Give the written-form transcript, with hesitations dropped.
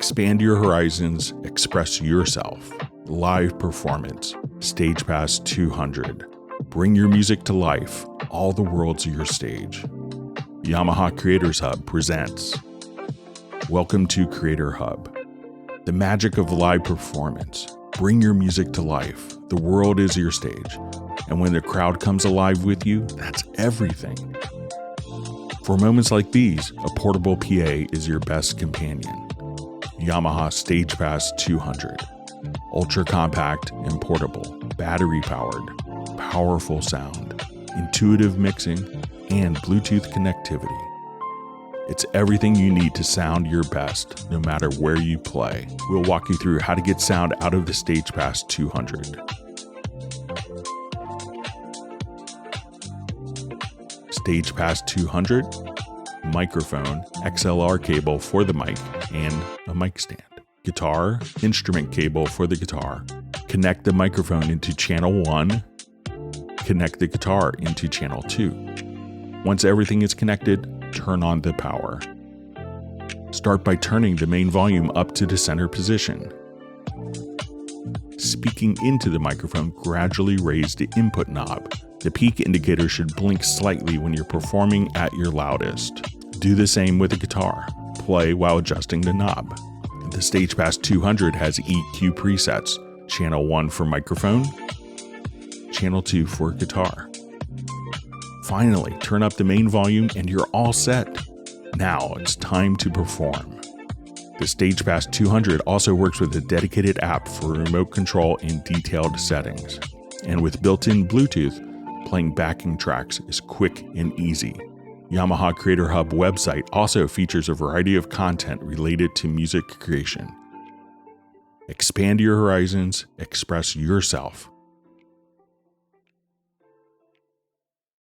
Expand your horizons, express yourself. Live performance, StagePass 200. Bring your music to life, all the world's your stage. Yamaha Creators Hub presents. Welcome to Creator Hub. The magic of live performance. Bring your music to life. The world is your stage. And when the crowd comes alive with you, that's everything. For moments like these, a portable PA is your best companion. Yamaha StagePass 200. Ultra compact and portable, battery powered, powerful sound, intuitive mixing, and Bluetooth connectivity. It's everything you need to sound your best, no matter where you play. We'll walk you through how to get sound out of the StagePass 200. StagePass 200, microphone, XLR cable for the mic, and a mic stand. Guitar, instrument cable for the guitar. Connect the microphone into channel 1. Connect the guitar into channel 2. Once everything is connected, turn on the power. Start by turning the main volume up to the center position. Speaking into the microphone, gradually raise the input knob. The peak indicator should blink slightly when you're performing at your loudest. Do the same with the guitar. Play while adjusting the knob. The StagePass 200 has EQ presets. Channel 1 for microphone, channel 2 for guitar. Finally, turn up the main volume and you're all set. Now it's time to perform. The StagePass 200 also works with a dedicated app for remote control and detailed settings. And with built-in Bluetooth, playing backing tracks is quick and easy. Yamaha Creator Hub website also features a variety of content related to music creation. Expand your horizons, express yourself.